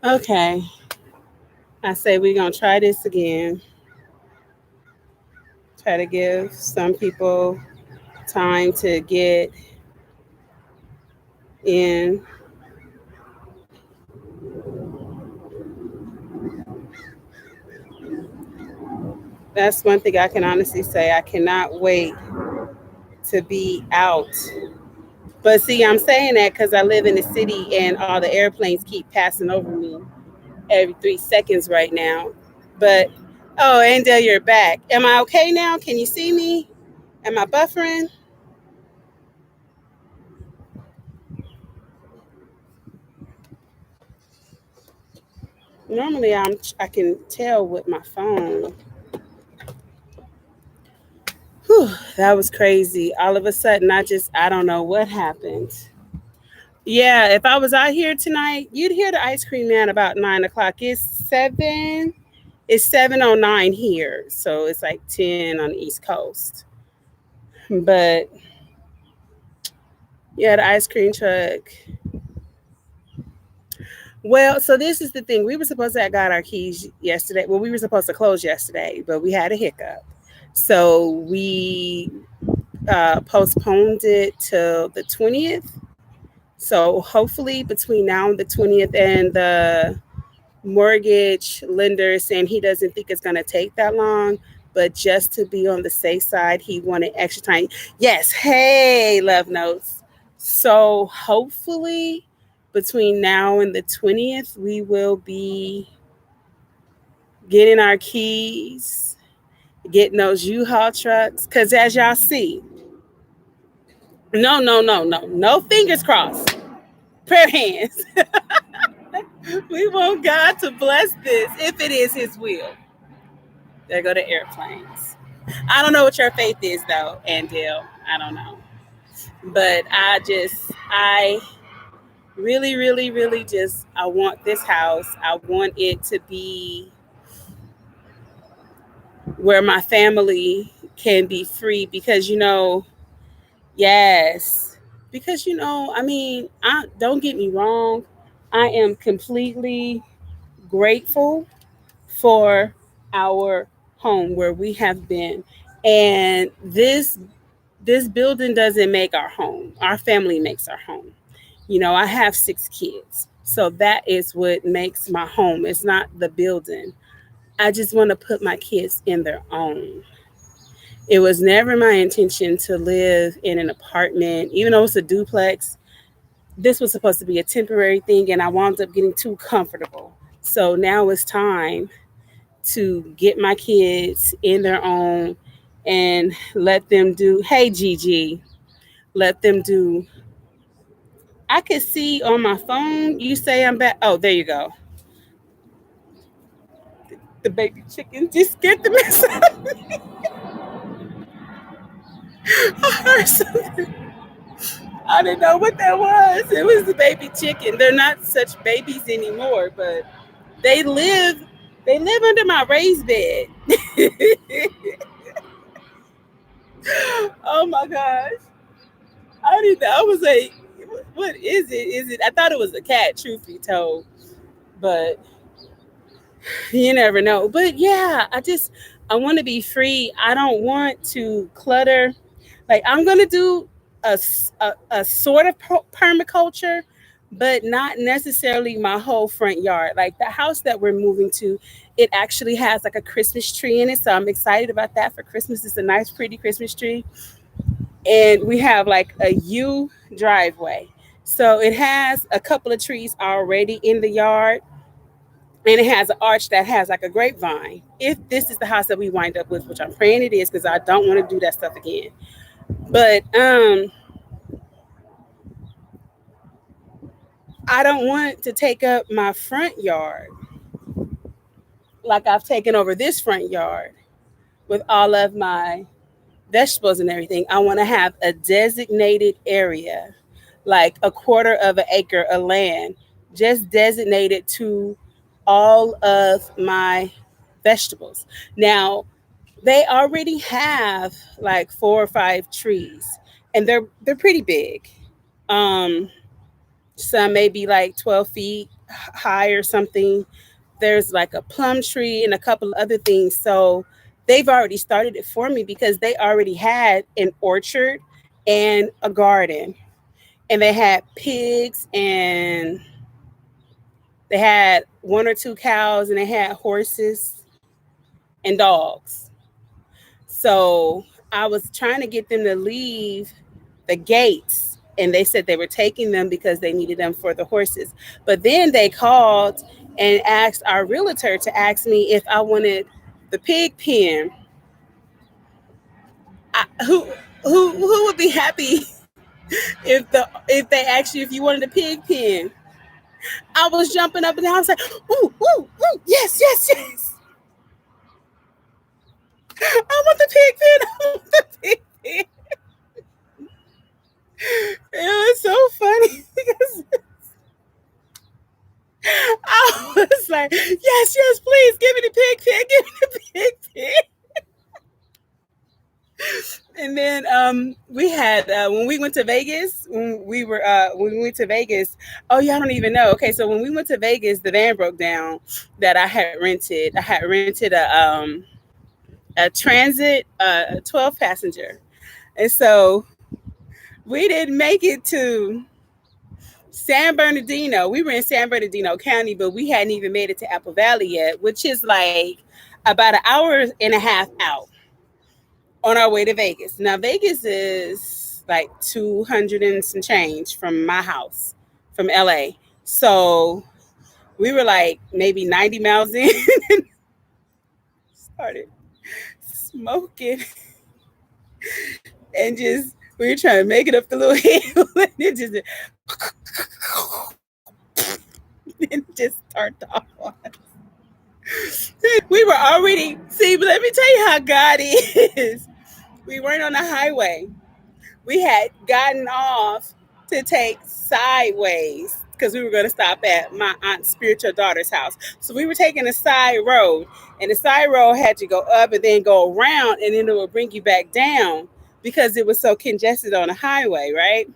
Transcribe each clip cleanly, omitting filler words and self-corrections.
Okay, I say we're gonna try this again. Try to give some people time to get in. That's one thing I can honestly say. I cannot wait to be out. But see, I'm saying that because I live in the city and all the airplanes keep passing over me every 3 seconds right now. But oh, Andel, you're back. Am I okay now? Can you see me? Am I buffering? Normally, I can tell with my phone. Whew, that was crazy. All of a sudden, I don't know what happened. Yeah, if I was out here tonight, you'd hear the ice cream man about 9 o'clock. It's 7:09 here, so it's like 10 on the East Coast. But yeah, the ice cream truck. Well, so this is the thing. We were supposed to have got our keys yesterday. Well, we were supposed to close yesterday, but we had a hiccup. So we postponed it till the 20th. So hopefully between now and the 20th, and the mortgage lender is saying he doesn't think it's going to take that long, but just to be on the safe side, he wanted extra time. Yes, hey, love notes. So hopefully between now and the 20th, we will be getting our keys, getting those U-Haul trucks. Because as y'all see, no, no, no, no, no fingers crossed, prayer hands. We want God to bless this if it is His will. There go the airplanes. I don't know what your faith is though, Andil. I don't know. But I really, really, really just, I want this house. I want it to be where my family can be free because, yes, because, I mean, don't get me wrong. I am completely grateful for our home where we have been. And this building doesn't make our home. Our family makes our home. I have 6 kids. So that is what makes my home. It's not the building. I just want to put my kids in their own. It was never my intention to live in an apartment, even though it's a duplex. This was supposed to be a temporary thing, and I wound up getting too comfortable. So now it's time to get my kids in their own and let them do, hey, Gigi, let them do. I could see on my phone, you say I'm back. Oh, there you go. The baby chicken just scared the mess out of me. I heard something. I didn't know what that was. It was the baby chicken. They're not such babies anymore, but they live they live under my raised bed. Oh my gosh. I didn't know. I was like, what is it? Is it I thought it was a cat, truth be told. But you never know. But yeah, I want to be free. I don't want to clutter. Like I'm gonna do a sort of permaculture, but not necessarily my whole front yard. Like the house that we're moving to, it actually has like a Christmas tree in it, so I'm excited about that for Christmas. It's a nice, pretty Christmas tree, and we have like a U driveway. So it has a couple of trees already in the yard, and it has an arch that has like a grapevine. If this is the house that we wind up with, which I'm praying it is, because I don't want to do that stuff again. But I don't want to take up my front yard like I've taken over this front yard with all of my vegetables and everything. I want to have a designated area, like a quarter of an acre of land, just designated to all of my vegetables. Now, they already have like 4 or 5 trees, and they're pretty big. Um, some may be like 12 feet high or something. There's like a plum tree and a couple of other things. So they've already started it for me because they already had an orchard and a garden. And they had pigs, and they had 1 or 2 cows, and they had horses and dogs. So I was trying to get them to leave the gates, and they said they were taking them because they needed them for the horses. But then they called and asked our realtor to ask me if I wanted the pig pen. Who would be happy if they asked you if you wanted a pig pen? I was jumping up and down. I was like, ooh, ooh, ooh, yes, yes, yes. I want the pig pen. I want the pig pen. It was so funny because I was like, yes, yes, please give me the pig pen. Give me the pig pen. And then we had when we went to Vegas, when we went to Vegas. Oh, y'all don't even know. Okay, so when we went to Vegas, the van broke down that I had rented. I had rented a transit, a 12 passenger, and so we didn't make it to San Bernardino. We were in San Bernardino County, but we hadn't even made it to Apple Valley yet, which is like about an hour and a half out on our way to Vegas. Now, Vegas is like 200 and some change from my house, from LA. So we were like maybe 90 miles in and started smoking and just, we were trying to make it up the little hill and it just, it just turned off on us. We were already, see, but let me tell you how God is. We weren't on the highway. We had gotten off to take sideways because we were going to stop at my aunt's spiritual daughter's house. So we were taking a side road, and the side road had to go up and then go around, and then it would bring you back down because it was so congested on the highway, right?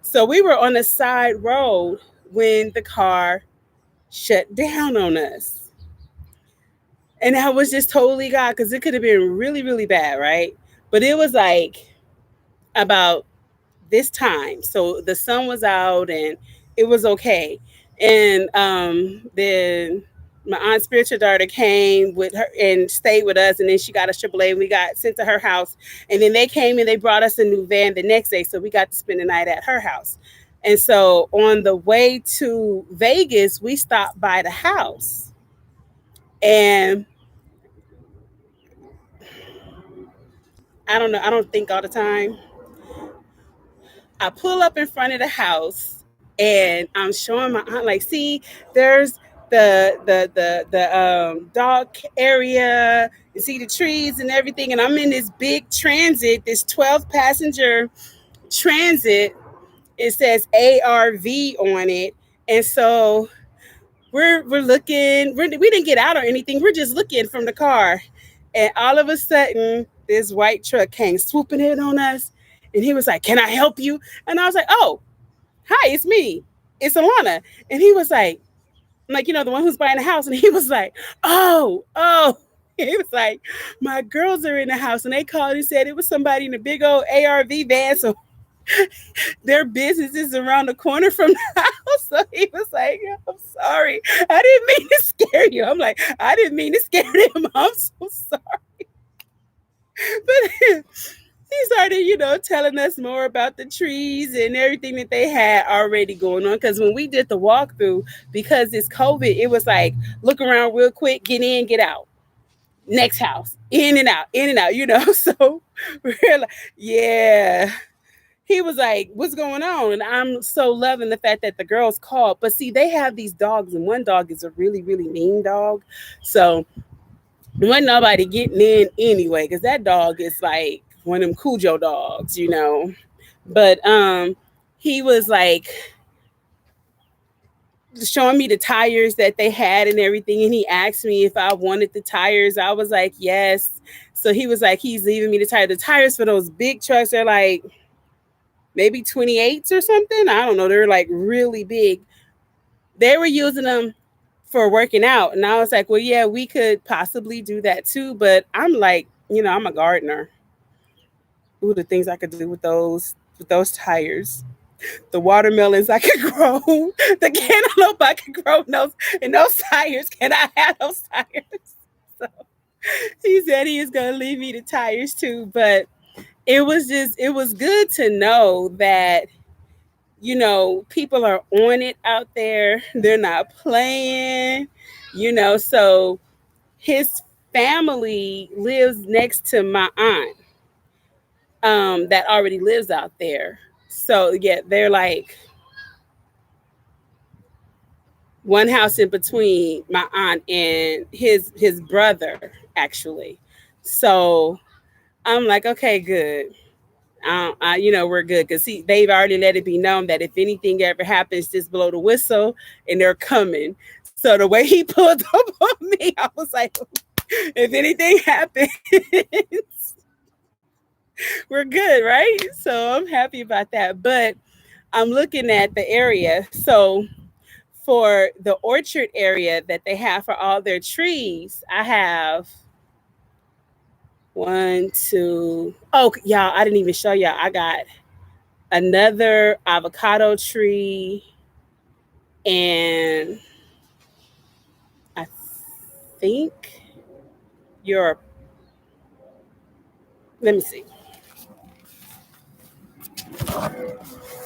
So we were on the side road when the car shut down on us. And that was just totally God, because it could have been really, really bad, right? But it was like about this time. So the sun was out and it was okay. And then my aunt's spiritual daughter came with her and stayed with us. And then she got us AAA and we got sent to her house. And then they came and they brought us a new van the next day. So we got to spend the night at her house. And so on the way to Vegas, we stopped by the house. And I don't know, I don't think all the time. I pull up in front of the house and I'm showing my aunt, like, see, there's the dog area. You see the trees and everything, and I'm in this big transit, this 12 passenger transit. It says ARV on it, and so we're looking. We didn't get out or anything. We're just looking from the car, and all of a sudden, this white truck came swooping in on us, and he was like, "Can I help you?" And I was like, "Oh, hi, it's me. It's Alana." And he was like, the one who's buying the house. And he was like, oh, oh. He was like, my girls are in the house. And they called and said it was somebody in a big old ARV van. So their business is around the corner from the house. So he was like, I'm sorry. I didn't mean to scare you. I'm like, I didn't mean to scare them. I'm so sorry. But he started, telling us more about the trees and everything that they had already going on. Because when we did the walkthrough, because it's COVID, it was like look around real quick, get in, get out, next house, in and out. So we're like, yeah. He was like, "What's going on?" And I'm so loving the fact that the girls called. But see, they have these dogs, and one dog is a really, really mean dog. So wasn't nobody getting in anyway, because that dog is like one of them Cujo dogs. But he was like showing me the tires that they had and everything, and he asked me if I wanted the tires. I was like, yes. So he was like, he's leaving me the tire. The tires for those big trucks, they're like maybe 28s or something. I don't know. They're like really big. They were using them for working out. And I was like, well, yeah, we could possibly do that too. But I'm like, I'm a gardener. Ooh, the things I could do with those tires. The watermelons I could grow, the cantaloupe I could grow in those tires. Can I have those tires? So he said he is gonna leave me the tires too. But it was good to know that people are on it out there. They're not playing, so his family lives next to my aunt, that already lives out there. So yeah, they're like one house in between my aunt and his brother, actually. So I'm like, okay, good. We're good because they've already let it be known that if anything ever happens, just blow the whistle and they're coming. So the way he pulled up on me, I was like, if anything happens, we're good, right? So I'm happy about that. But I'm looking at the area. So for the orchard area that they have for all their trees, I have one, two. Oh, y'all, I didn't even show y'all. I got another avocado tree, and I think your let me see.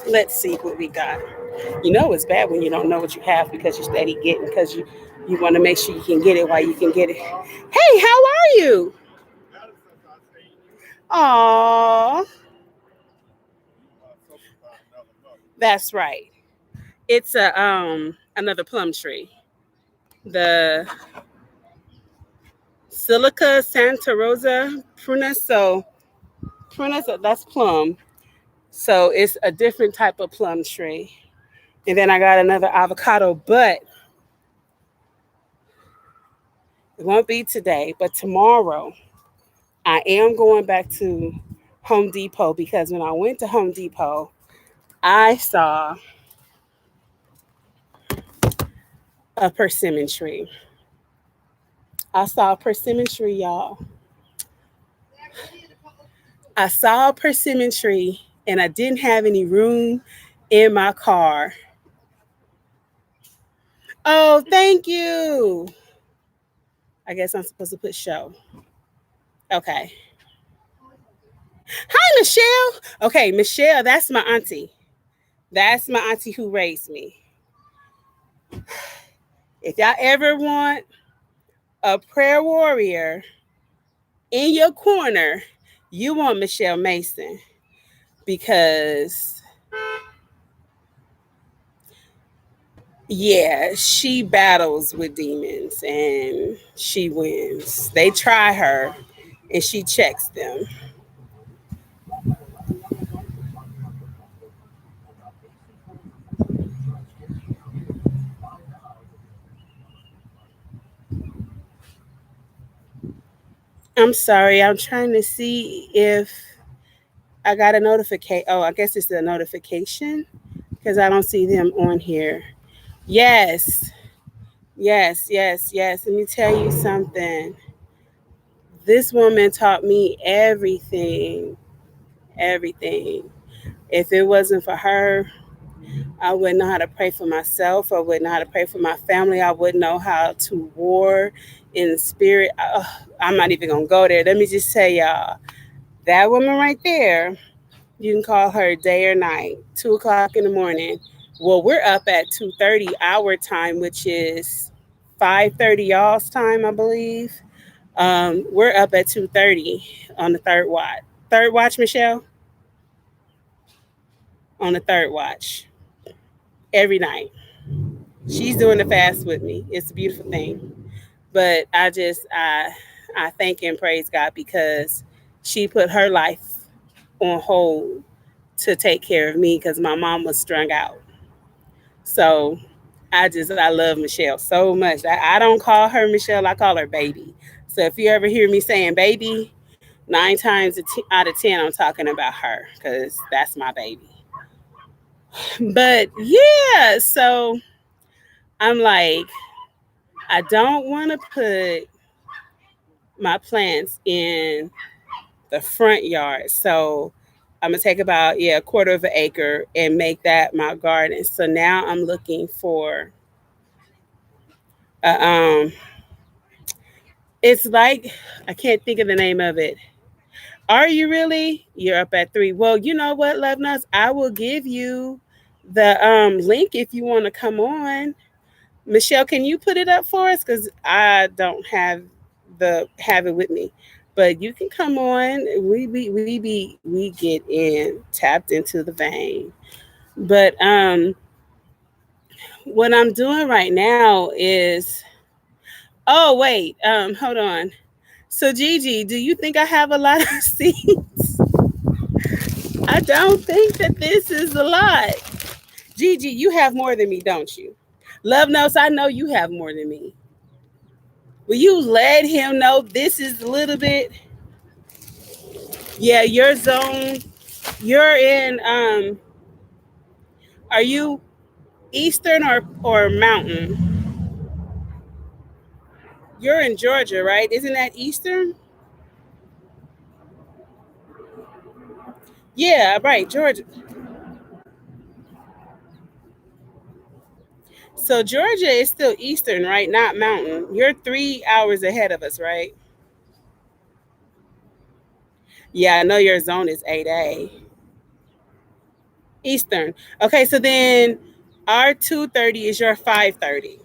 Let's see what we got. It's bad when you don't know what you have because you're steady getting because you want to make sure you can get it while you can get it. Hey, how are you? Aw, that's right. It's a another plum tree. The Silica Santa Rosa prunus. So prunus, that's plum. So it's a different type of plum tree. And then I got another avocado, but it won't be today, but tomorrow I am going back to Home Depot because when I went to Home Depot, I saw a persimmon tree. I saw a persimmon tree, y'all. I saw a persimmon tree and I didn't have any room in my car. Oh, thank you. I guess I'm supposed to put show. Okay. Hi, Michelle. Okay, Michelle, that's my auntie. That's my auntie who raised me. If y'all ever want a prayer warrior in your corner, you want Michelle Mason because, yeah, she battles with demons and she wins. They try her and she checks them. I'm sorry, I'm trying to see if I got a notification. Oh, I guess it's a notification because I don't see them on here. Yes, yes, yes, yes. Let me tell you something. This woman taught me everything, everything. If it wasn't for her, I wouldn't know how to pray for myself. I wouldn't know how to pray for my family. I wouldn't know how to war in the spirit. I'm not even going to go there. Let me just say, y'all, That woman right there, you can call her day or night, 2 o'clock in the morning. Well, we're up at 2:30 our time, which is 5:30 y'all's time, I believe. We're up at 2:30 on the third watch. Third watch, Michelle, on the third watch every night. She's doing the fast with me. It's a beautiful thing. But I thank and praise God because she put her life on hold to take care of me because my mom was strung out. So I love Michelle so much. I don't call her Michelle, I call her baby. So if you ever hear me saying baby, 9 times out of 10, I'm talking about her because that's my baby. But yeah, so I'm like, I don't want to put my plants in the front yard. So I'm gonna take about a quarter of an acre and make that my garden. So now I'm looking for uh, um it's like I can't think of the name of it. Are you really? You're up at 3. Well, you know what, Love Nuts? I will give you the link if you want to come on. Michelle, can you put it up for us? Because I don't have it with me. But you can come on. We get in tapped into the vein. But what I'm doing right now is wait, hold on. So Gigi, do you think I have a lot of seeds? I don't think that this is a lot. Gigi, you have more than me, don't you? Love Notes, I know you have more than me. Will you let him know this is a little bit? Yeah, your zone. You're in. Are you Eastern or Mountain? You're in Georgia, right? Isn't that Eastern? Yeah, right, Georgia. So Georgia is still Eastern, right? Not Mountain. You're 3 hours ahead of us, right? Yeah, I know your zone is 8A. Eastern. Okay, so then our 2:30 is your 5:30.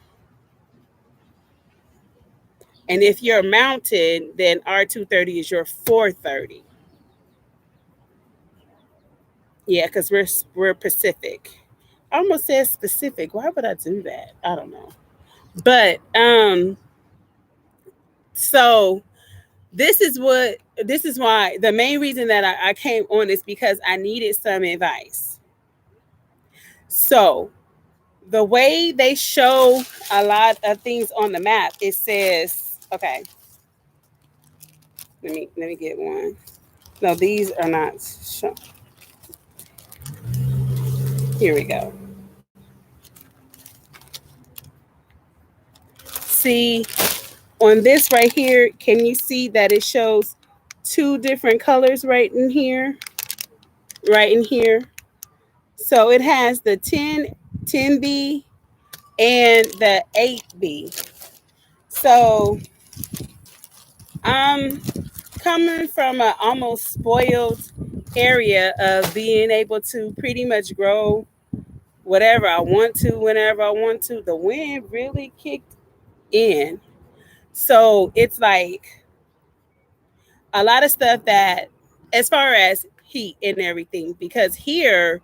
And if you're Mountain, then our 2:30 is your 4:30. Yeah, because we're Pacific. I almost said specific. Why would I do that? I don't know. But so this is why the main reason that I came on is because I needed some advice. So the way they show a lot of things on the map, it says, okay, let me get one. No, these are not shown. Here we go. See, on this right here, can you see that it shows two different colors right in here? Right in here. So it has the 10B and the 8B. So I'm coming from an almost spoiled area of being able to pretty much grow whatever I want to whenever I want to. The wind really kicked in. So it's like a lot of stuff that, as far as heat and everything, because here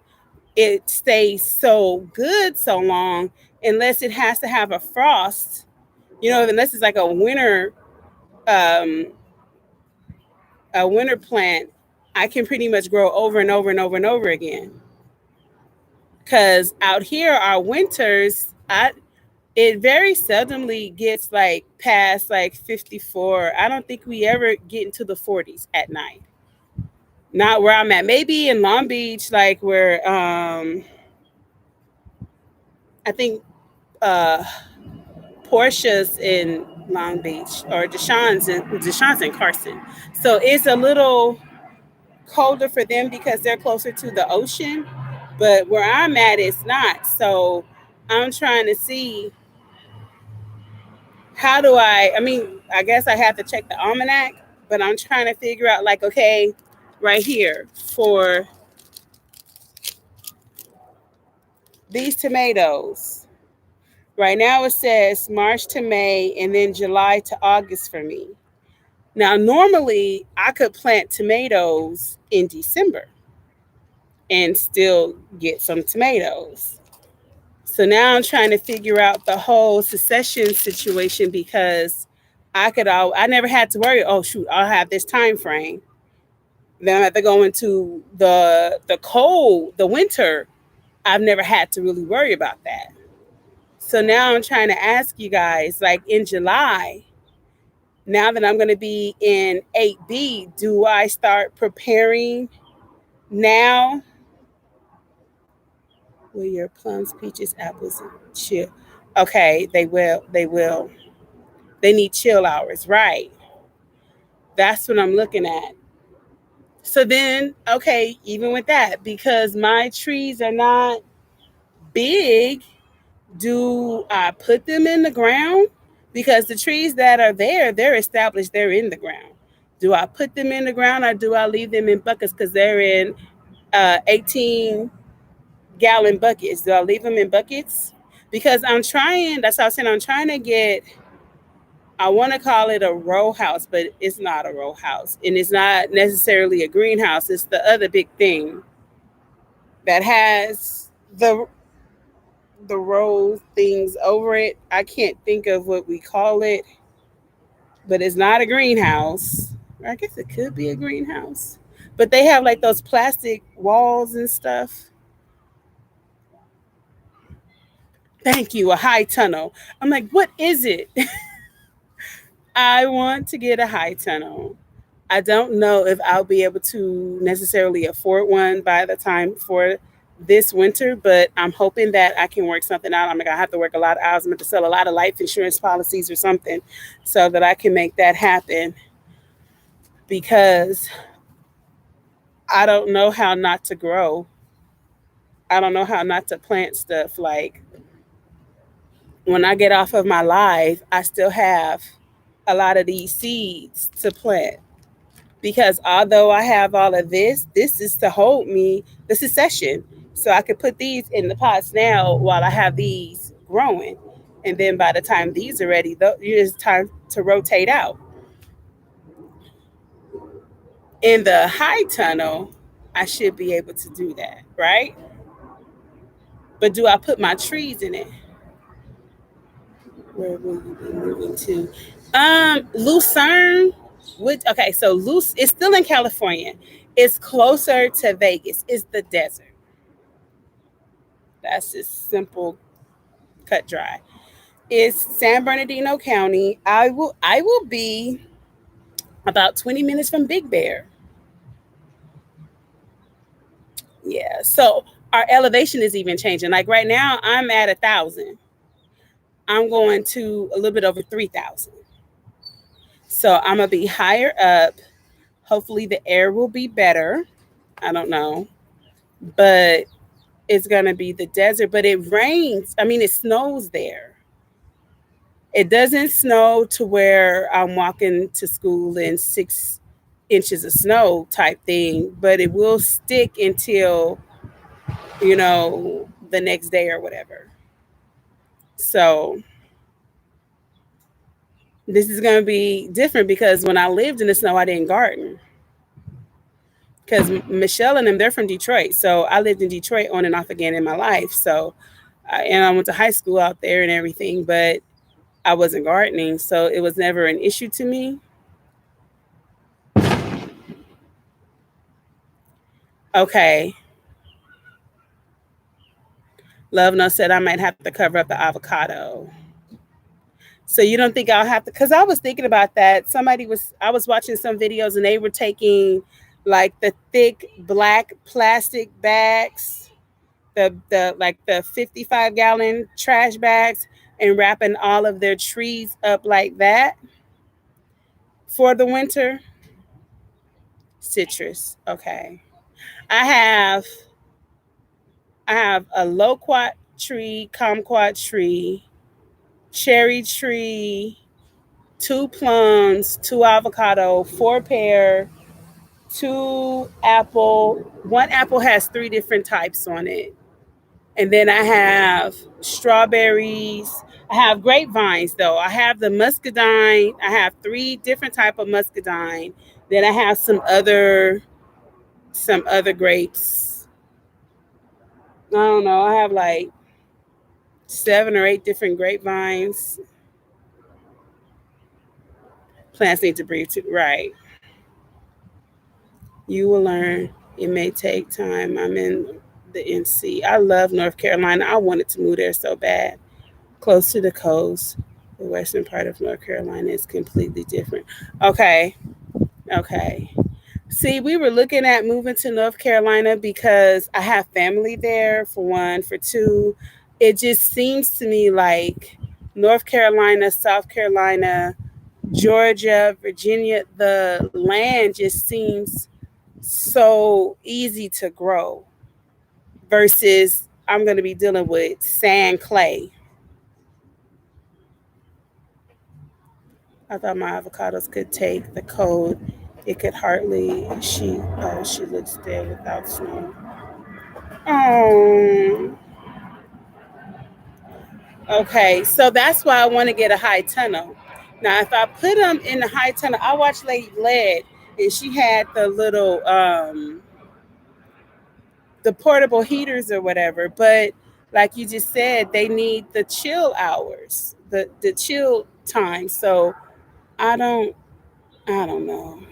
it stays so good so long unless it has to have a frost, unless it's like um, a winter plant, I can pretty much grow over and over and over and over again. Because out here, our winters, it very seldomly gets like past like 54. I don't think we ever get into the 40s at night. Not where I'm at. Maybe in Long Beach, like where I think uh Portia's in Long Beach or Deshaun's in Carson. So it's a little colder for them because they're closer to the ocean. But where I'm at, it's not. So I'm trying to see how do I mean, I guess I have to check the almanac, but I'm trying to figure out like, okay, right here for these tomatoes. Right now it says March to May and then July to August for me. Now, normally I could plant tomatoes in December and still get some tomatoes. So now I'm trying to figure out the whole succession situation because I never had to worry, oh shoot, I'll have this time frame. Then I have to go into the cold, the winter. I've never had to really worry about that. So now I'm trying to ask you guys, like in July, now that I'm going to be in 8B, do I start preparing now? Will your plums, peaches, apples, and chill? Okay, they will. They will. They need chill hours, right? That's what I'm looking at. So then, okay, even with that, because my trees are not big, do I put them in the ground? Because the trees that are there, they're established, they're in the ground. Do I put them in the ground or do I leave them in buckets because they're in 18-gallon buckets? Do I leave them in buckets? Because I'm trying, that's how I'm saying, I'm trying to get, I want to call it a row house, but it's not a row house. And it's not necessarily a greenhouse. It's the other big thing that has the row things over it. I can't think of what we call it, but it's not a greenhouse. I guess it could be a greenhouse. But they have like those plastic walls and stuff. Thank you, a high tunnel. I'm like, what is it? I want to get a high tunnel. I don't know if I'll be able to necessarily afford one by the time for this winter, but I'm hoping that I can work something out. I'm gonna have to work a lot of hours. I'm going to sell a lot of life insurance policies or something so that I can make that happen because I don't know how not to grow. I don't know how not to plant stuff. Like when I get off of my live, I still have a lot of these seeds to plant because although I have all of this is to hold me the succession. So I could put these in the pots now while I have these growing. And then by the time these are ready, it's time to rotate out. In the high tunnel, I should be able to do that, right? But do I put my trees in it? Where will you be moving to? Lucerne. Which okay, so Luce it's still in California. It's closer to Vegas. It's the desert. That's just simple, cut dry. It's San Bernardino County. I will be about 20 minutes from Big Bear. Yeah. So our elevation is even changing. Like right now, I'm at 1,000. I'm going to a little bit over 3,000. So I'm gonna be higher up. Hopefully the air will be better. I don't know, but it's gonna be the desert. But it rains. I mean, it snows there. It doesn't snow to where I'm walking to school in 6 inches of snow type thing, but it will stick until the next day or whatever. So this is gonna be different because when I lived in the snow, I didn't garden. Because Michelle and them, they're from Detroit. So I lived in Detroit on and off again in my life. So, and I went to high school out there and everything, but I wasn't gardening. So it was never an issue to me. Okay. Love No said I might have to cover up the avocado. So you don't think I'll have to? Because I was thinking about that. I was watching some videos and they were taking like the thick black plastic bags, the like the 55-gallon trash bags, and wrapping all of their trees up like that for the winter. Citrus. Okay. I have I have a loquat tree, kumquat tree, cherry tree, 2 plums, 2 avocado, 4 pear, two apple. One apple has three different types on it. And then I have strawberries. I have grapevines though. I have the muscadine. I have three different type of muscadine. Then I have some other grapes. I don't know. I have like 7 or 8 different grapevines. Plants need to breathe too. Right. You will learn. It may take time. I'm in the NC. I love North Carolina. I wanted to move there so bad. Close to the coast. The western part of North Carolina is completely different. Okay. Okay. See, we were looking at moving to North Carolina because I have family there, for one. For two, it just seems to me like North Carolina, South Carolina, Georgia, Virginia, the land just seems so easy to grow versus I'm going to be dealing with sand clay. I thought my avocados could take the cold. It could hardly. She looks dead without snow. Oh, okay. So that's why I want to get a high tunnel. Now, if I put them in the high tunnel, I watched Lady Led, and she had the portable heaters or whatever. But like you just said, they need the chill hours, the chill time. So I don't I don't know.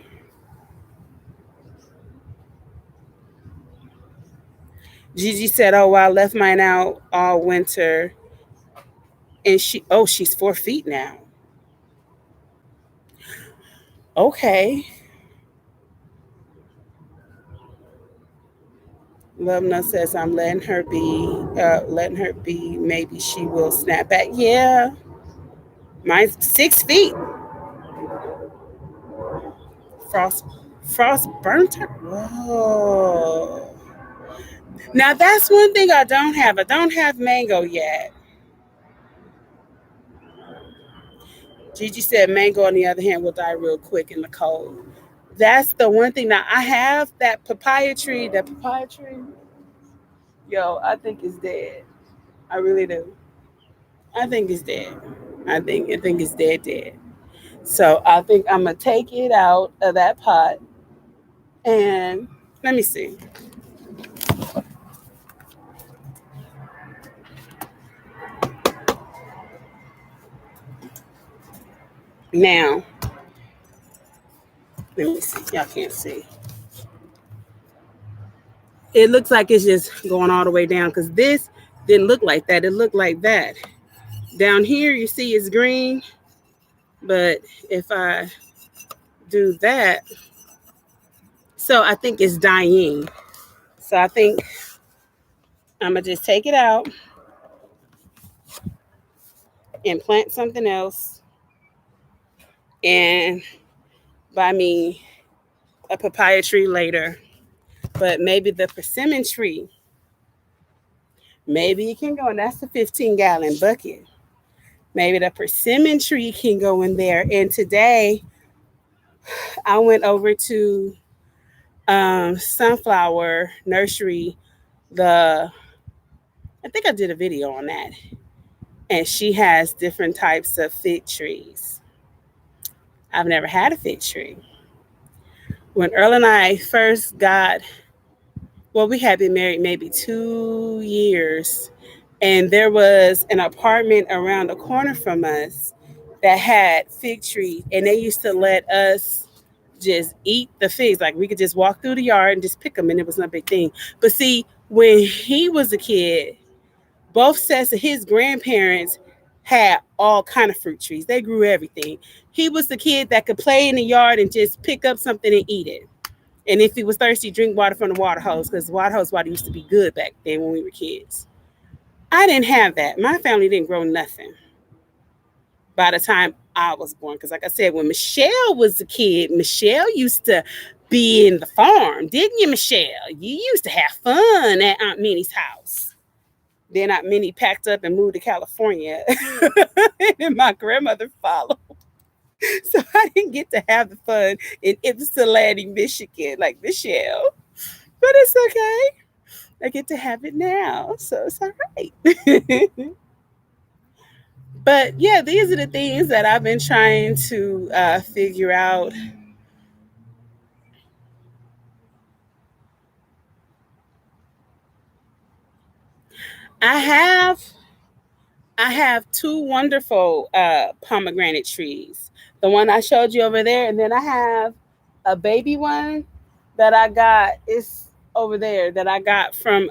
Gigi said, "Oh, well, I left mine out all winter, and she's 4 feet now. Okay." Lubna says, "I'm letting her be. Letting her be. Maybe she will snap back." Yeah, mine's 6 feet. Frost, frost burnt her. Whoa. Now that's one thing I don't have. I don't have mango yet. Gigi said, "Mango, on the other hand, will die real quick in the cold." That's the one thing. Now I have that papaya tree. That papaya tree, yo, I think it's dead. I really do. I think it's dead. I think it's dead, dead. So I think I'm gonna take it out of that pot and let me see. Now, let me see. Y'all can't see. It looks like it's just going all the way down because this didn't look like that. It looked like that. Down here, you see it's green, but if I do that, so I think it's dying. So I think I'm gonna just take it out and plant something else and buy me a papaya tree later. But maybe the persimmon tree, maybe it can go, and that's the 15-gallon bucket. Maybe the persimmon tree can go in there. And today I went over to Sunflower Nursery. The I think I did a video on that, and she has different types of fig trees. I've never had a fig tree. When Earl and I first got, well, we had been married maybe 2 years, and there was an apartment around the corner from us that had fig trees, and they used to let us just eat the figs. Like we could just walk through the yard and just pick them, and it was no big thing. But see, when he was a kid, both sets of his grandparents had all kind of fruit trees. They grew everything. He was the kid that could play in the yard and just pick up something and eat it. And if he was thirsty, drink water from the water hose because the water hose water used to be good back then when we were kids. I didn't have that. My family didn't grow nothing by the time I was born. Because, like I said, when Michelle was a kid, Michelle used to be in the farm, didn't you, Michelle? You used to have fun at Aunt Minnie's house. Then Aunt Minnie packed up and moved to California, and my grandmother followed. So I didn't get to have the fun in Ypsilanti, Michigan, like Michelle. But it's okay. I get to have it now. So it's all right. But yeah, these are the things that I've been trying to figure out. I have I have two wonderful pomegranate trees. The one I showed you over there, and then I have a baby one that I got. It's over there that I got from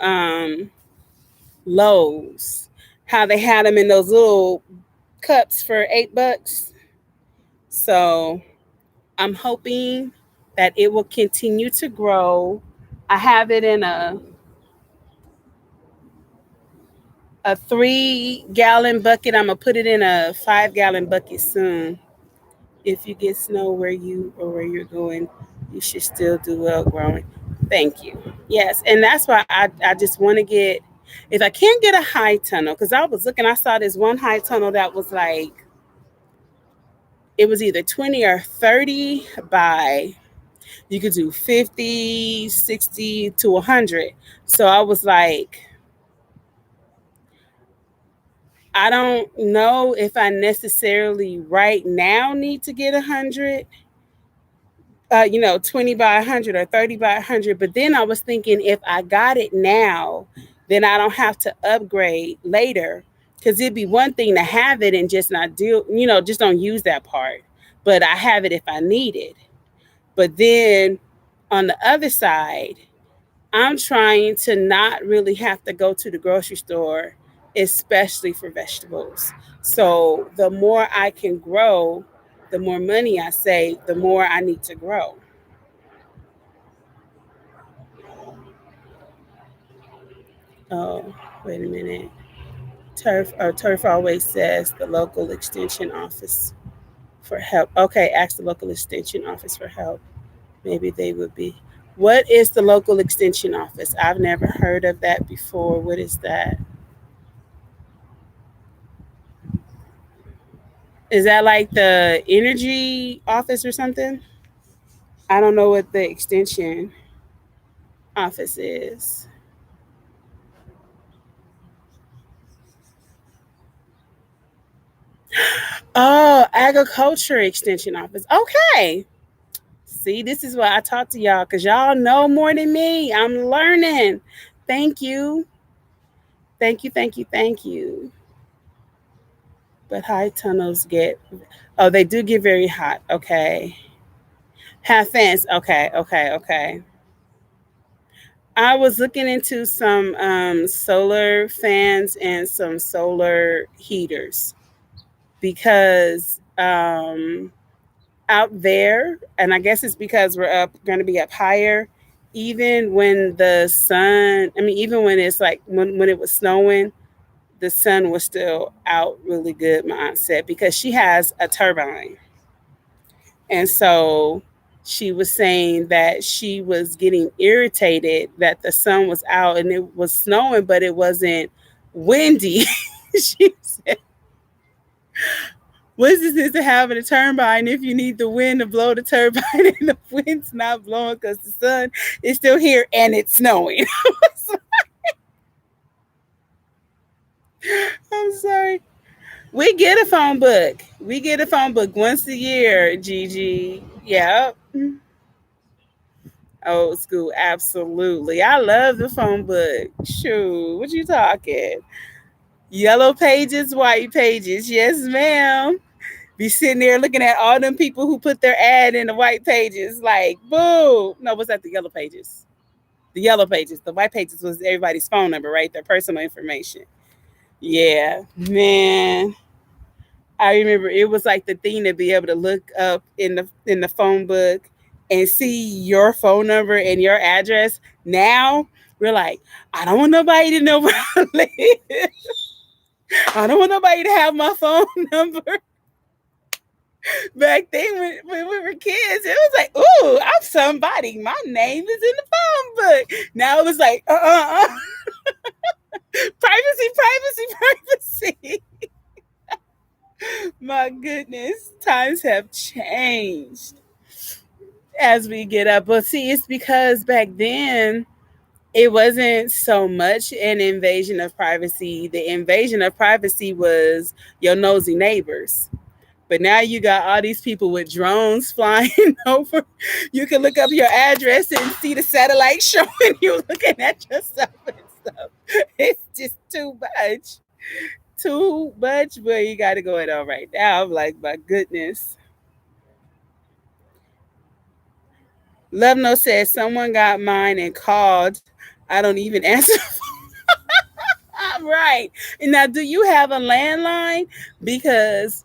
Lowe's. How they had them in those little cups for $8. So I'm hoping that it will continue to grow. I have it in a 3 gallon bucket. I'm gonna put it in a 5 gallon bucket soon. If you get snow where you or where you're going, you should still do well growing. Thank you. Yes, and that's why I just want to get, if I can't get a high tunnel, because I was looking, I saw this one high tunnel that was like, it was either 20 or 30 by, you could do 50, 60 to 100. So I was like, I don't know if I necessarily right now need to get 100, 20 by 100 or 30 by 100. But then I was thinking, if I got it now, then I don't have to upgrade later. Because it'd be one thing to have it and just not deal, just don't use that part. But I have it if I need it. But then on the other side, I'm trying to not really have to go to the grocery store, especially for vegetables. So the more I can grow, the more money I save, the more I need to grow. Oh, wait a minute. Turf always says the local extension office for help. Okay, ask the local extension office for help. Maybe they would be. What is the local extension office? I've never heard of that before. What is that? Is that like the energy office or something? I don't know what the extension office is. Oh, agriculture extension office. Okay. See, this is why I talk to y'all because y'all know more than me. I'm learning. Thank you. Thank you. Thank you. Thank you. But high tunnels get, oh, they do get very hot. Okay. Have fans. Okay. Okay. Okay. I was looking into some solar fans and some solar heaters because out there, and I guess it's because we're going to be up higher. Even when the sun, I mean, even when it's like when it was snowing, the sun was still out really good. My aunt said because she has a turbine, and so she was saying that she was getting irritated that the sun was out and it was snowing, but it wasn't windy. She said, what's this is to having a turbine if you need the wind to blow the turbine and the wind's not blowing because the sun is still here and it's snowing? I'm sorry. We get a phone book. We get a phone book once a year, Gigi. Yep. Old school, absolutely. I love the phone book. Shoot, what you talking? Yellow pages, white pages. Yes, ma'am. Be sitting there looking at all them people who put their ad in the white pages, like, boo. No, what's that? The yellow pages. The yellow pages. The white pages was everybody's phone number, right? Their personal information. Yeah, man. I remember it was like the thing to be able to look up in the phone book and see your phone number and your address. Now we're like, I don't want nobody to know where I live. I don't want nobody to have my phone number. Back then when we were kids, it was like, ooh, I'm somebody. My name is in the phone book. Now it was like, privacy, privacy, privacy. My my goodness, times have changed as we get up. But see, it's because back then it wasn't so much an invasion of privacy. The invasion of privacy was your nosy neighbors. But now you got all these people with drones flying over. You can look up your address and see the satellite showing you looking at yourself and stuff. It's just too much. Too much, but you got to go it on right now. I'm like, my goodness. Love No says someone got mine and called. I don't even answer. I'm right. Now, do you have a landline? Because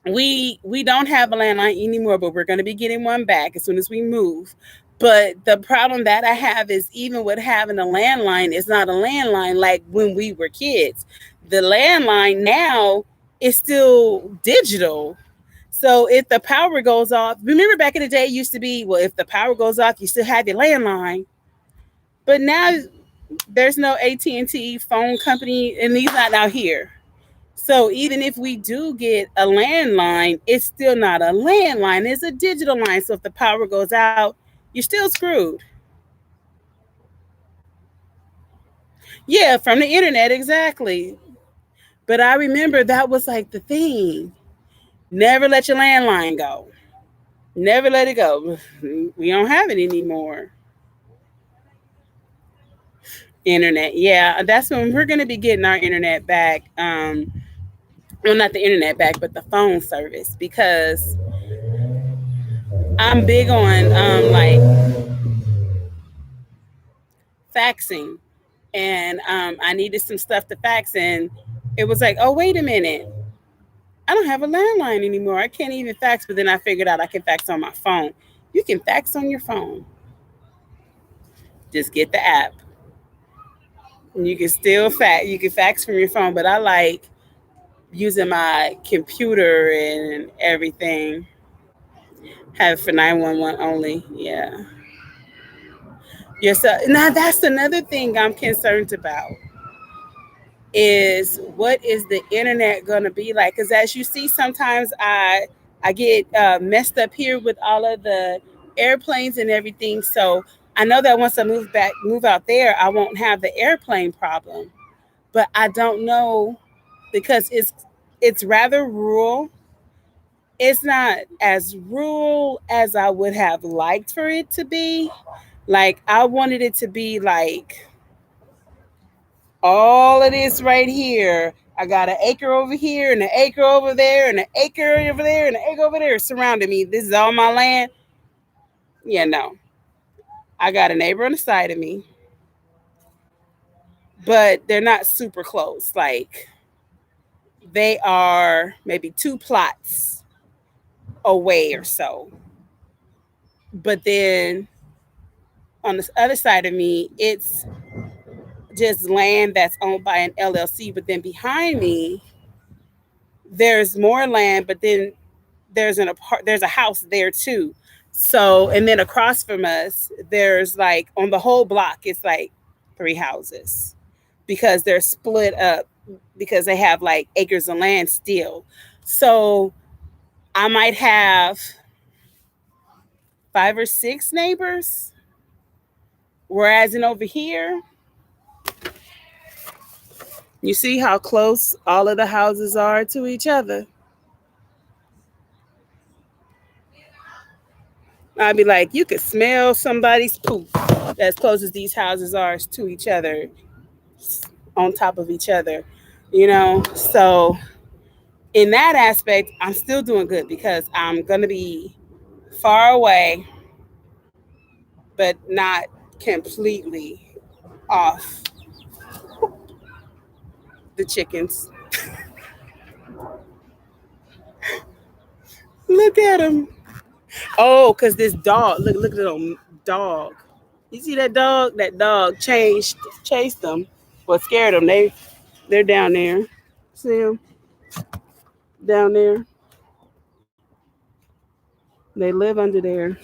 we don't have a landline anymore, but we're going to be getting one back as soon as we move. But the problem that I have is even with having a landline, it's not a landline like when we were kids. The landline now is still digital. So if the power goes off, remember back in the day, it used to be, well, if the power goes off, you still have your landline. But now there's no AT&T phone company, and these not out here. So even if we do get a landline, it's still not a landline. It's a digital line. So if the power goes out, you're still screwed. Yeah, from the internet, exactly. But I remember that was like the thing. Never let your landline go. Never let it go. We don't have it anymore. Internet. Yeah, that's when we're going to be getting our internet back. Well, not the internet back, but the phone service because I'm big on like faxing, and I needed some stuff to fax, and it was like, oh wait a minute, I don't have a landline anymore. I can't even fax. But then I figured out I can fax on my phone. You can fax on your phone. Just get the app. And you can still fax. You can fax from your phone, but I like using my computer and everything. Have it for 911 only. Yeah. Yes. Now that's another thing I'm concerned about is what is the internet going to be like? Because as you see, sometimes I get messed up here with all of the airplanes and everything. So I know that once I move out there, I won't have the airplane problem. But I don't know because it's rather rural. It's not as rural as I would have liked for it to be. Like I wanted it to be like all of this right here. I got an acre over here and an acre over there and an acre over there and an acre over there surrounding me. This is all my land. Yeah, no. I got a neighbor on the side of me, but they're not super close. Like they are maybe two plots away or so. But then on the other side of me, it's just land that's owned by an LLC. But then behind me, there's more land, but then there's a house there too. So and then across from us, there's like on the whole block, it's like three houses because they're split up because they have like acres of land still. So I might have five or six neighbors, whereas in over here, you see how close all of the houses are to each other. I'd be like, you could smell somebody's poop as close as these houses are to each other, on top of each other, you know? So, in that aspect, I'm still doing good because I'm going to be far away, but not completely off the chickens. Look at them. Oh, because this dog, look at the dog. You see that dog? That dog chased them, well, scared them. They're down there. See them down there? They live under there.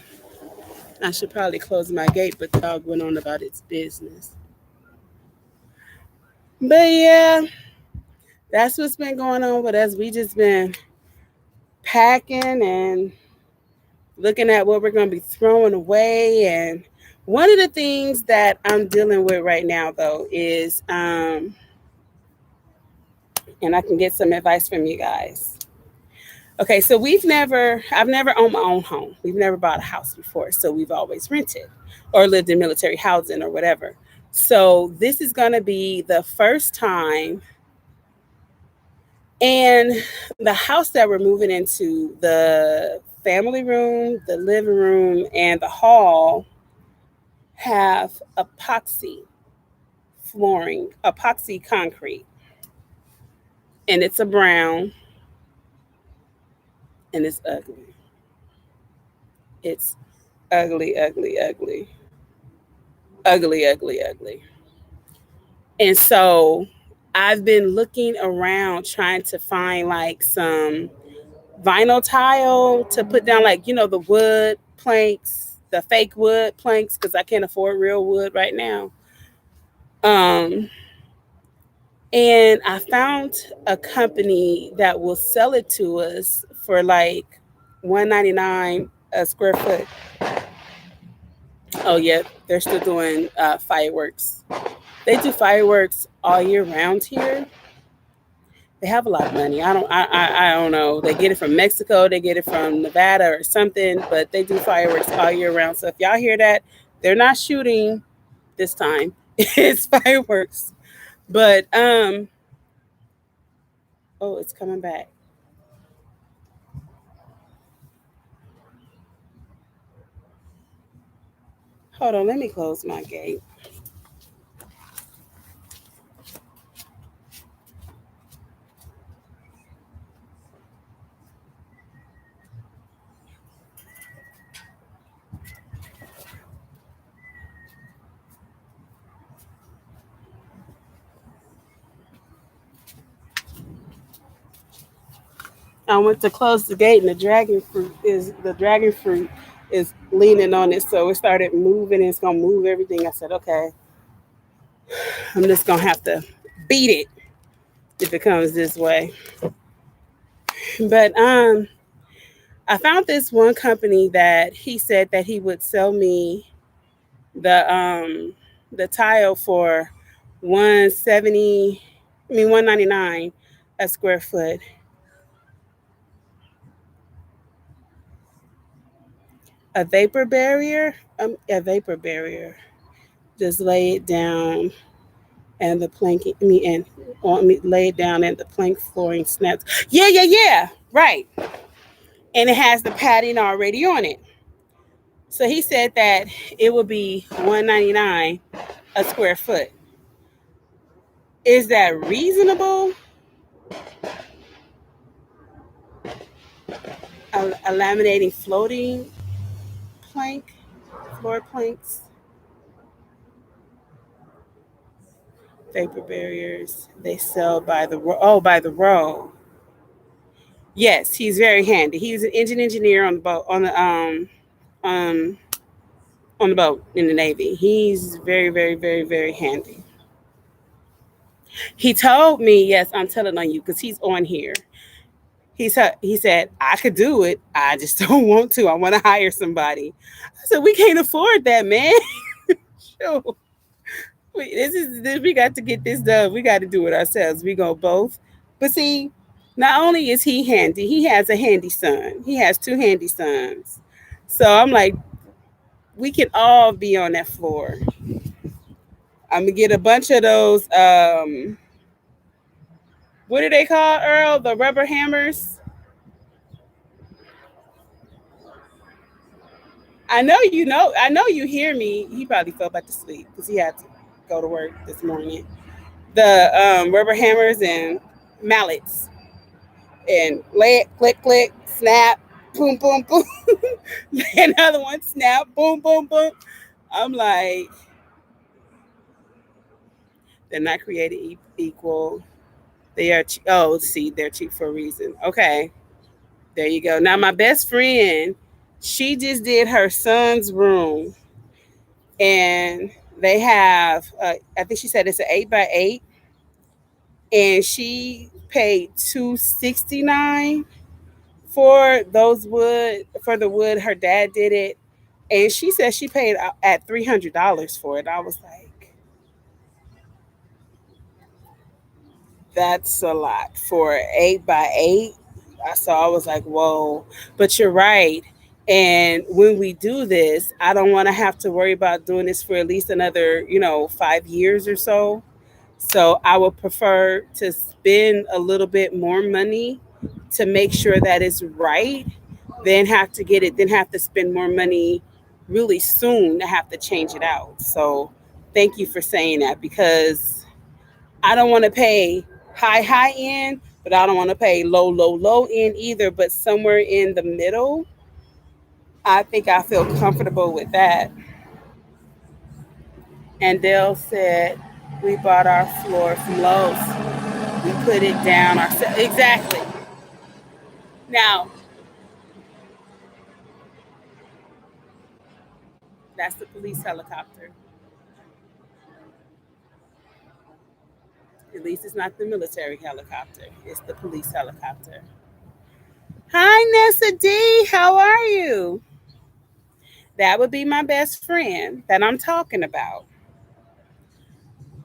I should probably close my gate, but the dog went on about its business. But yeah, that's what's been going on with us. We just been packing and looking at what we're going to be throwing away. And one of the things that I'm dealing with right now, though, is, and I can get some advice from you guys. Okay, so I've never owned my own home. We've never bought a house before. So we've always rented or lived in military housing or whatever. So this is going to be the first time. And the house that we're moving into, the family room, the living room, and the hall have epoxy flooring, epoxy concrete. And it's a brown and it's ugly. It's ugly, ugly, ugly, ugly, ugly, ugly. And so I've been looking around trying to find like some vinyl tile to put down, like, the wood planks, the fake wood planks, because I can't afford real wood right now. Um, and I found a company that will sell it to us for like 199 a square foot. Oh yeah, they're still doing fireworks. They do fireworks all year round here. They have a lot of money. I don't know. They get it from Mexico, they get it from Nevada or something, but they do fireworks all year round. So if y'all hear that, they're not shooting this time. It's fireworks. But oh, it's coming back. Hold on, let me close my gate. I went to close the gate and the dragon fruit is leaning on it, so it started moving and it's gonna move everything. I said, okay, I'm just gonna have to beat it if it comes this way. But I found this one company that he said that he would sell me the tile for 170, I mean 199 a square foot. A vapor barrier. Just lay it down and the plank I mean and on me lay it down and the plank flooring snaps. Yeah, yeah, yeah. Right. And it has the padding already on it. So he said that it would be 199 a square foot. Is that reasonable? A laminating floating plank, floor planks, vapor barriers. They sell by the by the row. Yes, he's very handy. He's an engine engineer on the boat um on the boat in the Navy. He's very, very, very, very handy. He told me, yes, I'm telling on you because he's on here. He said I could do it. I just don't want to. I want to hire somebody. I said we can't afford that, man. Sure. We got to get this done. We got to do it ourselves. We go both. But see, not only is he handy, he has a handy son. He has two handy sons. So I'm like, we can all be on that floor. I'm gonna get a bunch of those. What do they call, Earl? The rubber hammers. I know you know. I know you hear me. He probably fell back to sleep because he had to go to work this morning. The rubber hammers and mallets and lay it, click, click, snap, boom, boom, boom. Another one, snap, boom, boom, boom. I'm like, they're not created equal. They are. Oh, see, they're cheap for a reason. Okay, there you go. Now my best friend, she just did her son's room, and they have. I think she said it's an 8x8, and she paid $269 for the wood. Her dad did it, and she said she paid at $300 for it. I was like, that's a lot for 8 by 8. So I was like, whoa. But you're right. And when we do this, I don't want to have to worry about doing this for at least another, 5 years or so. So I would prefer to spend a little bit more money to make sure that it's right, then have to spend more money really soon to have to change it out. So thank you for saying that, because I don't want to pay high end, but I don't want to pay low end either. But somewhere in the middle, I think I feel comfortable with that. And Dale said, we bought our floor from Lowe's. We put it down ourselves. Exactly. Now, that's the police helicopter. At least it's not the military helicopter. It's the police helicopter. Hi, Nessa D. How are you? That would be my best friend that I'm talking about.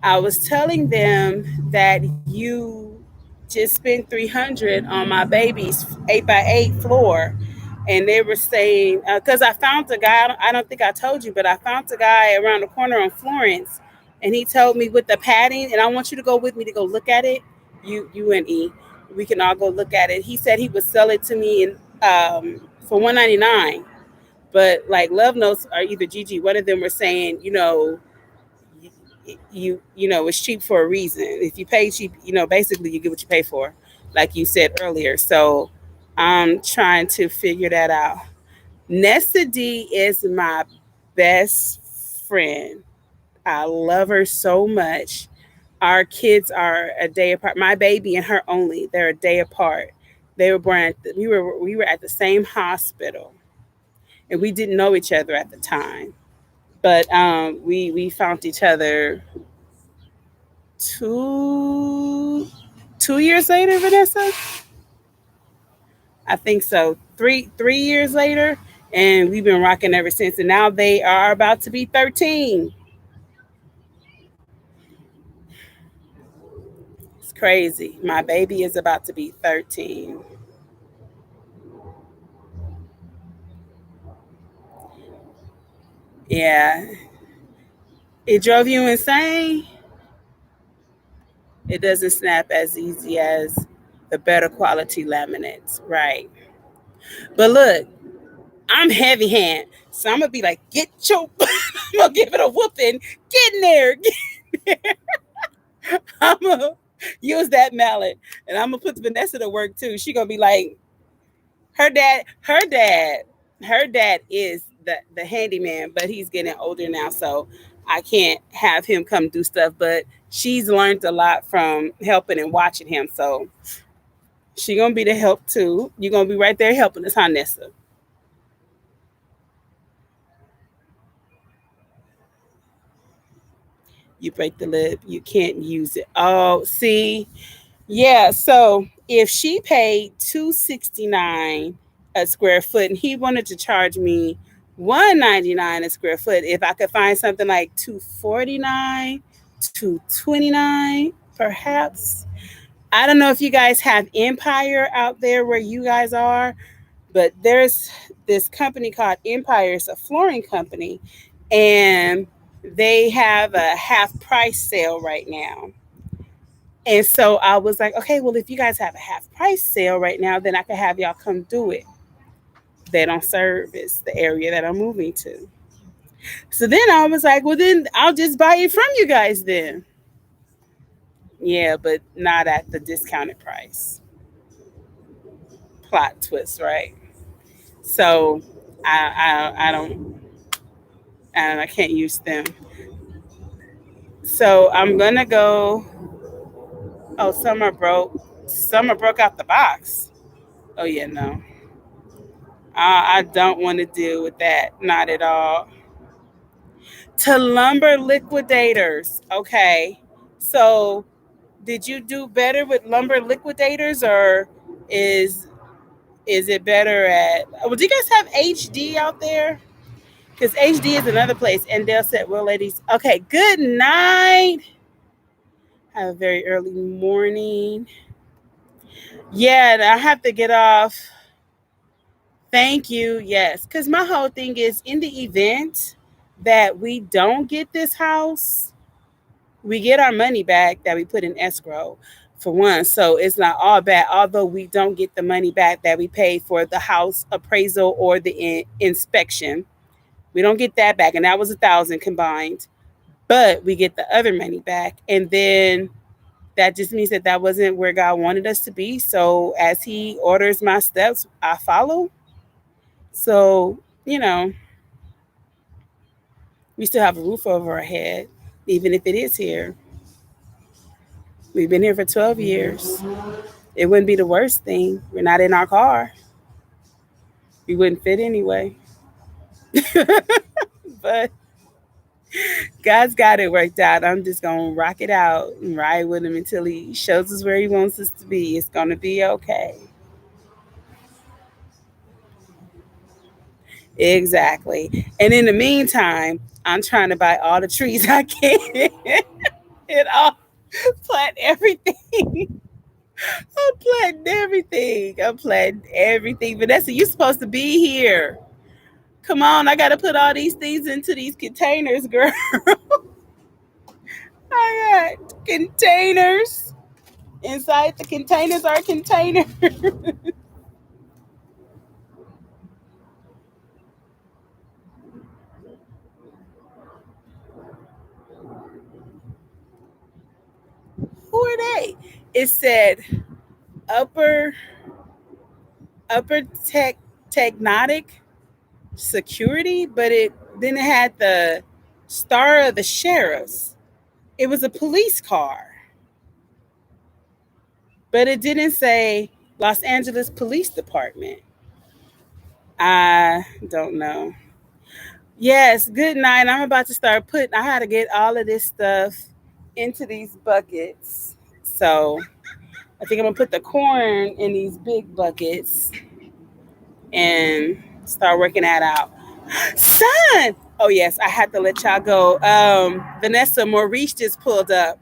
I was telling them that you just spent 300 on my baby's 8 by 8 floor, and they were saying, because I found a guy. I don't think I told you, but I found a guy around the corner on Florence, and he told me with the padding, and I want you to go with me to go look at it. You and E, we can all go look at it. He said he would sell it to me for 199, but like Love Notes or either Gigi, one of them were saying, it's cheap for a reason. If you pay cheap, basically you get what you pay for, like you said earlier. So I'm trying to figure that out. Nessa D is my best friend. I love her so much. Our kids are a day apart. My baby and her only, they're a day apart. They were born we were at the same hospital, and we didn't know each other at the time. But we found each other two years later, Vanessa. I think so. Three years later, and we've been rocking ever since. And now they are about to be 13. It's crazy. My baby is about to be 13. Yeah, it drove you insane. It doesn't snap as easy as the better quality laminates, right? But look, I'm heavy hand, so I'm gonna be like, get your, I'm gonna give it a whooping. Get in there. I'm gonna use that mallet, and I'm gonna put Vanessa to work too. She gonna be like, her dad, her dad, her dad is the handyman, but he's getting older now, so I can't have him come do stuff. But she's learned a lot from helping and watching him, so she gonna be the help too. You're gonna be right there helping us, huh, Nessa? You break the lip, you can't use it. Oh, see, yeah. So if she paid 269 a square foot, and he wanted to charge me 199 a square foot, if I could find something like 249, 229, perhaps. I don't know if you guys have Empire out there where you guys are, but there's this company called Empire. It's a flooring company, and they have a half price sale right now. And so I was like, okay, well, if you guys have a half price sale right now, then I can have y'all come do it. They don't service the area that I'm moving to. So then I was like, well, then I'll just buy it from you guys then. Yeah, but not at the discounted price. Plot twist, right? So I can't use them. So I'm gonna go. Oh, summer broke. Summer broke out the box. Oh yeah, no. I don't want to deal with that. Not at all. To lumber liquidators. Okay. So did you do better with lumber liquidators, or is Is it better at? Well, do you guys have HD out there? Because HD is another place. And Dale said, "Well, ladies, okay. Good night. Have a very early morning. Yeah, and I have to get off. Thank you. Yes, because my whole thing is in the event that we don't get this house, we get our money back that we put in escrow for one. So it's not all bad, although we don't get the money back that we paid for the house appraisal or the inspection. We don't get that back, and that was 1,000 combined. But we get the other money back, and then that just means that that wasn't where God wanted us to be. So as He orders my steps, I follow. So we still have a roof over our head, even if it is here. We've been here for 12 years. It wouldn't be the worst thing. We're not in our car. We wouldn't fit anyway. But God's got it worked out. I'm just going to rock it out and ride with Him until He shows us where He wants us to be. It's going to be okay. Exactly. And in the meantime, I'm trying to buy all the trees I can and I'll plant everything. I'm planting everything. I'm planting everything. Vanessa, you're supposed to be here. Come on, I got to put all these things into these containers, girl. I got containers. Inside the containers are containers. Who are they? It said upper upper technotic security, but it had the star of the sheriffs. It was a police car, but it didn't say Los Angeles Police Department. I don't know. Yes, good night. I'm about to start putting. I had to get all of this stuff into these buckets. So I think I'm gonna put the corn in these big buckets and start working that out. Son! Oh yes, I had to let y'all go. Vanessa Maurice just pulled up.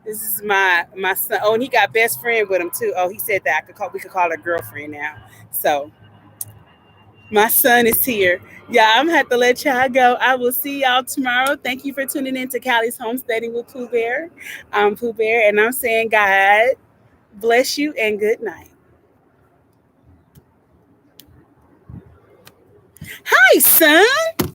This is my son. Oh, and he got best friend with him too. Oh, he said that we could call her girlfriend now. So my son is here. Yeah, I'm gonna have to let y'all go. I will see y'all tomorrow. Thank you for tuning in to Callie's Homesteading with Pooh Bear. I'm Pooh Bear, and I'm saying God bless you and good night. Hi, son.